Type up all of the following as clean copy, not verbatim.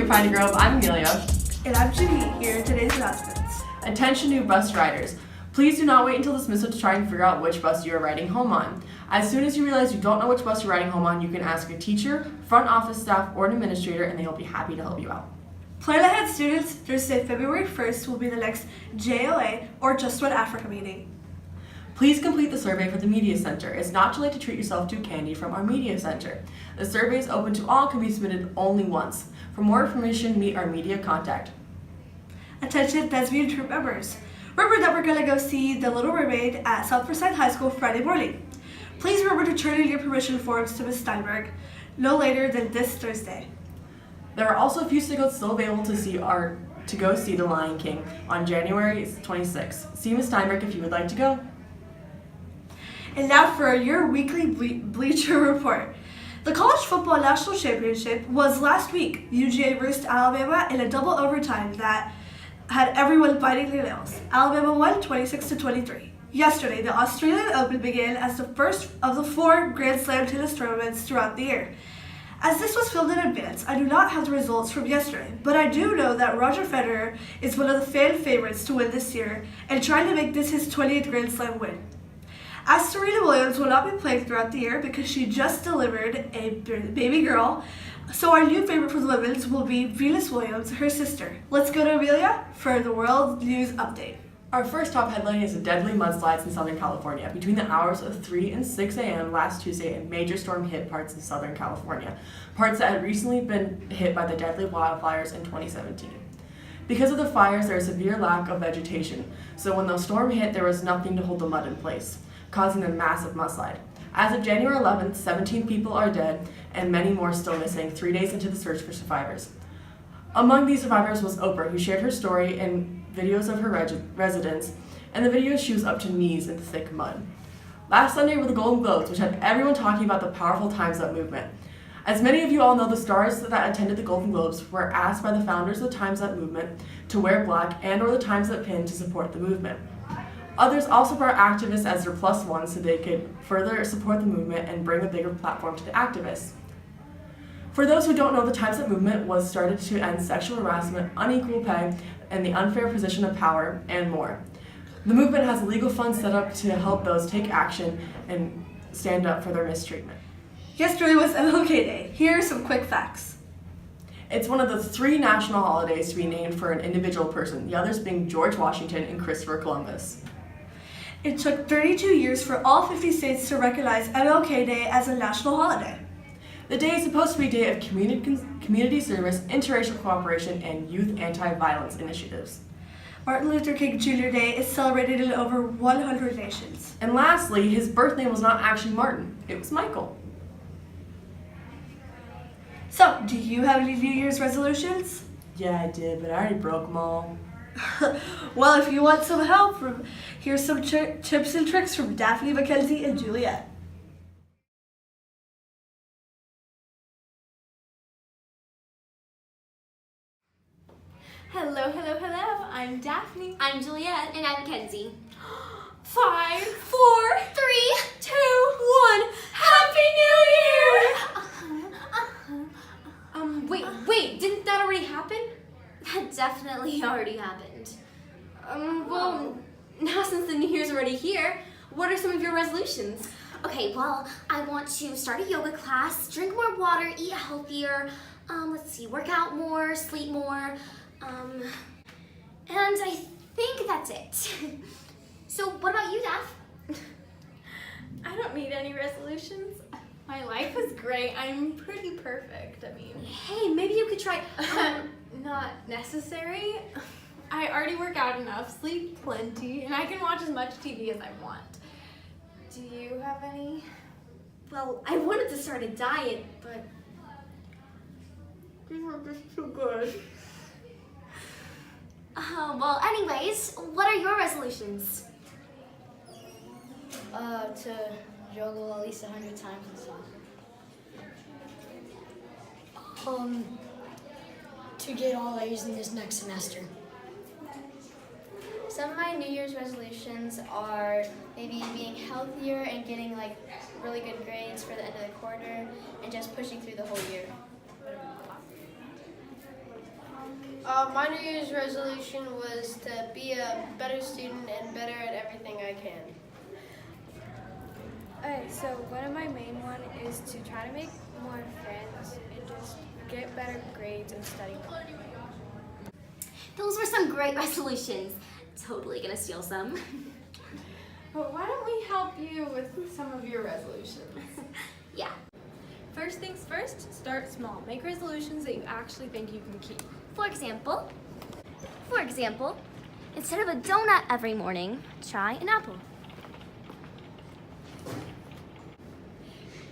Dear Piney Grove, I'm Amelia. And I'm Judy. Here are today's announcements. Attention new bus riders. Please do not wait until dismissal to try and figure out which bus you are riding home on. As soon as you realize you don't know which bus you're riding home on, you can ask a teacher, front office staff, or an administrator, and they will be happy to help you out. Plan ahead, students. Thursday, February 1st will be the next JOA or Just One Africa meeting. Please complete the survey for the Media Center. It's not too late to treat yourself to candy from our Media Center. The survey is open to all and can be submitted only once. For more information, meet our media contact. Attention thespian troop members. Remember that we're going to go see The Little Mermaid at South Forsyth High School Friday morning. Please remember to turn in your permission forms to Ms. Steinberg no later than this Thursday. There are also a few tickets still available to go see The Lion King on January 26th. See Ms. Steinberg if you would like to go. And now for your weekly Bleacher Report. The College Football National Championship was last week. UGA roosed Alabama in a double overtime that had everyone biting their nails. Alabama won 26-23. Yesterday, the Australian Open began as the first of the 4 Grand Slam tennis tournaments throughout the year. As this was filmed in advance, I do not have the results from yesterday, but I do know that Roger Federer is one of the fan favorites to win this year and trying to make this his 20th Grand Slam win. As Serena Williams will not be playing throughout the year because she just delivered a baby girl, so our new favorite for the women's will be Venus Williams, her sister. Let's go to Amelia for the world news update. Our first top headline is a deadly mudslides in Southern California. Between the hours of 3 and 6 a.m. last Tuesday, a major storm hit parts of Southern California, parts that had recently been hit by the deadly wildfires in 2017. Because of the fires, there is a severe lack of vegetation, so when the storm hit, there was nothing to hold the mud in place, causing a massive mudslide. As of January 11th, 17 people are dead and many more still missing 3 days into the search for survivors. Among these survivors was Oprah, who shared her story in videos of her residence, and the video she was up to knees in thick mud. Last Sunday were the Golden Globes, which had everyone talking about the powerful Time's Up movement. As many of you all know, the stars that attended the Golden Globes were asked by the founders of the Time's Up movement to wear black and or the Time's Up pin to support the movement. Others also brought activists as their plus one so they could further support the movement and bring a bigger platform to the activists. For those who don't know, the Time's Up movement was started to end sexual harassment, unequal pay, and the unfair position of power, and more. The movement has legal funds set up to help those take action and stand up for their mistreatment. Yesterday was MLK Day. Here are some quick facts. It's one of the 3 national holidays to be named for an individual person, the others being George Washington and Christopher Columbus. It took 32 years for all 50 states to recognize MLK Day as a national holiday. The day is supposed to be a day of community service, interracial cooperation, and youth anti-violence initiatives. Martin Luther King Jr. Day is celebrated in over 100 nations. And lastly, his birth name was not actually Martin, it was Michael. So, do you have any New Year's resolutions? Yeah, I did, but I already broke them all. Well, if you want some help, here's some tips and tricks from Daphne, Mackenzie, and Juliet. Hello, hello, hello. I'm Daphne. I'm Juliet. And I'm Mackenzie. 5, 4, 3, 2, 1. Happy New Year! Wait, didn't that already happen? That definitely already happened. Well, now since the New Year's already here, what are some of your resolutions? Okay, well, I want to start a yoga class, drink more water, eat healthier, work out more, sleep more, and I think that's it. So what about you, Daph? I don't need any resolutions. My life is great. I'm pretty perfect. I mean, Hey, maybe you could try... not necessary. I already work out enough, sleep plenty, and I can watch as much TV as I want. Do you have any? Well, I wanted to start a diet, but... These are just too good. Well, anyways, what are your resolutions? To juggle at least 100 times in soccer. To get all A's in this next semester. Some of my New Year's resolutions are maybe being healthier and getting like really good grades for the end of the quarter and just pushing through the whole year. My New Year's resolution was to be a better student and better at everything I can. Okay, so one of my main one is to try to make more friends and just get better grades and study more. Those were some great resolutions. Totally gonna steal some. But why don't we help you with some of your resolutions? Yeah. First things first, start small. Make resolutions that you actually think you can keep. For example, instead of a donut every morning, try an apple.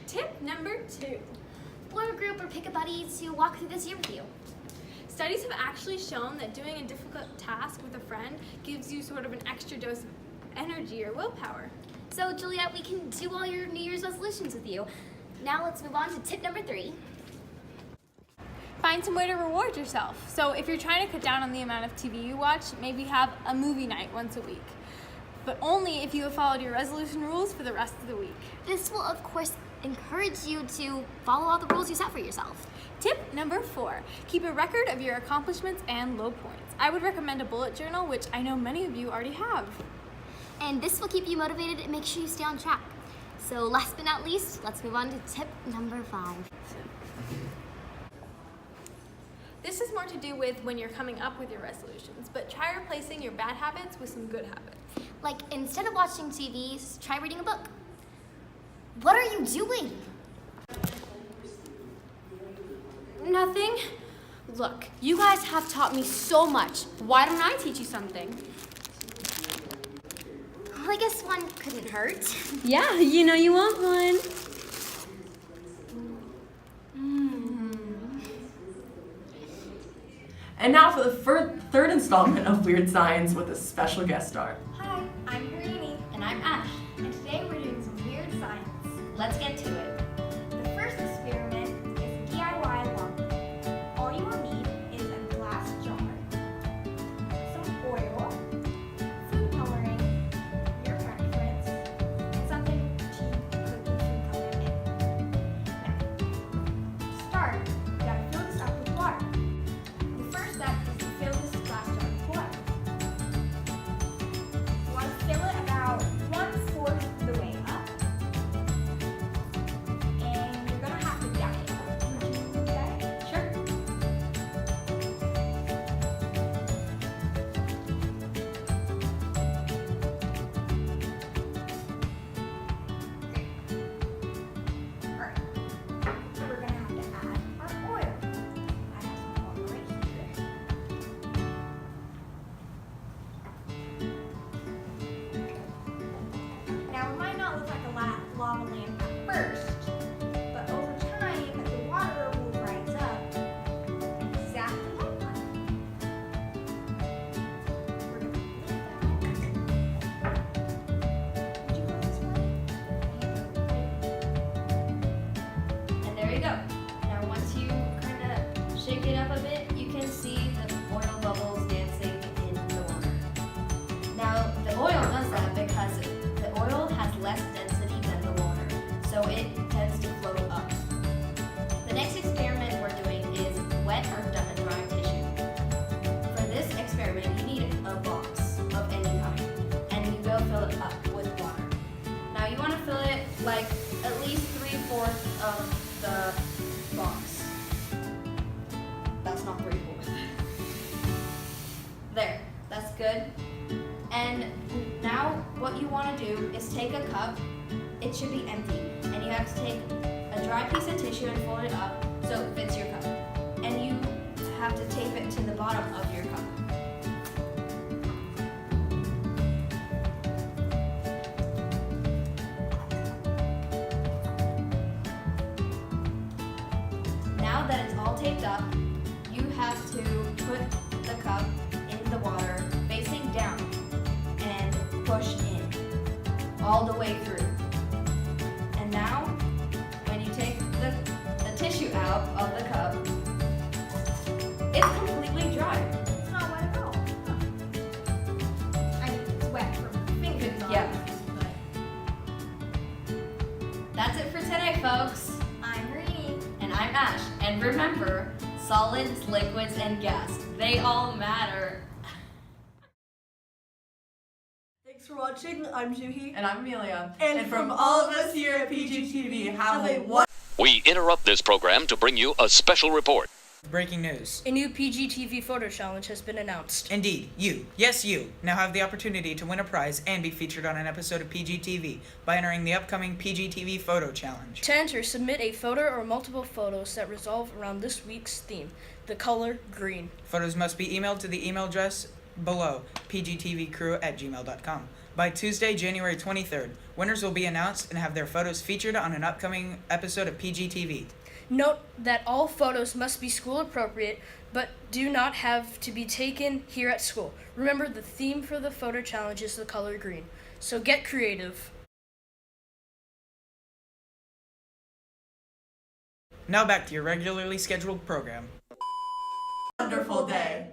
Tip number 2. Form a group or pick a buddy to walk through this year with you. Studies have actually shown that doing a difficult task with a friend gives you sort of an extra dose of energy or willpower. So Juliet, we can do all your New Year's resolutions with you. Now let's move on to tip number 3. Find some way to reward yourself. So if you're trying to cut down on the amount of TV you watch, maybe have a movie night once a week. But only if you have followed your resolution rules for the rest of the week. This will, of course, encourage you to follow all the rules you set for yourself. Tip number 4, keep a record of your accomplishments and low points. I would recommend a bullet journal, which I know many of you already have. And this will keep you motivated and make sure you stay on track. So last but not least, let's move on to tip number 5. This is more to do with when you're coming up with your resolutions, but try replacing your bad habits with some good habits. Like, instead of watching TV, try reading a book. What are you doing? Nothing. Look, you guys have taught me so much. Why don't I teach you something? Well, I guess one couldn't hurt. Yeah, you know you want one. And now for the third installment of Weird Science with a special guest star. Hi, I'm Harini. And I'm Ash. And today we're doing some weird science. Let's get to it. The first experiment is DIY lump. All you will need is a glass jar, some oil, food coloring, your preference, and something cheap to put the food coloring in. Now, to start, you gotta fill this up with water. The first step is to fill this glass jar with water. You want to fill it about 1/4 the way up. And you're going to have to duck it. Would you do that? Sure. Alright. So we're going to have to add our oil. I have some oil right here. Now, it might not look like a lava lamp at first, but over time, the water will rise up exactly like one. We're going to lift that. Would you go this way? And there you go. Now once you kind of shake it up a bit, you can see the oil bubbles dancing in the water. Now the oil does that because the oil has less density than the water, so it tends to float up. The next experiment we're doing is wet or dry tissue. For this experiment, you need a box of any kind, and you go fill it up with water. Now you want to fill it like at least 3/4 of the box. That's not 3/4. There, that's good. And now what you want to do is take a cup. It should be empty, and you have to take a dry piece of tissue and fold it up so it fits your cup. And you have to tape it to the bottom of your cup. Now that it's all taped up, you have to put the cup in the water facing down and push in all the way through. And now, when you take the tissue out of the cup, it's completely dry. It's not wet at all. I mean, it's wet from fingers on. Yeah. That's it for today, folks. I'm Harini. And I'm Ash. And remember, solids, liquids, and gas They all matter. Thanks for watching. I'm Juhi. And I'm Amelia. And from all of us here at Pgtv, have a wonderful We interrupt this program to bring you a special report. Breaking news. A new Pgtv photo challenge has been announced. Indeed, you, yes you, now have the opportunity to win a prize and be featured on an episode of Pgtv by entering the upcoming Pgtv photo challenge. To enter, submit a photo or multiple photos that revolve around this week's theme, the color green. Photos must be emailed to the email address below, pgtvcrew@gmail.com. By Tuesday, January 23rd, winners will be announced and have their photos featured on an upcoming episode of Pgtv. Note that all photos must be school appropriate, but do not have to be taken here at school. Remember, the theme for the photo challenge is the color green, so get creative. Now back to your regularly scheduled program. Wonderful day.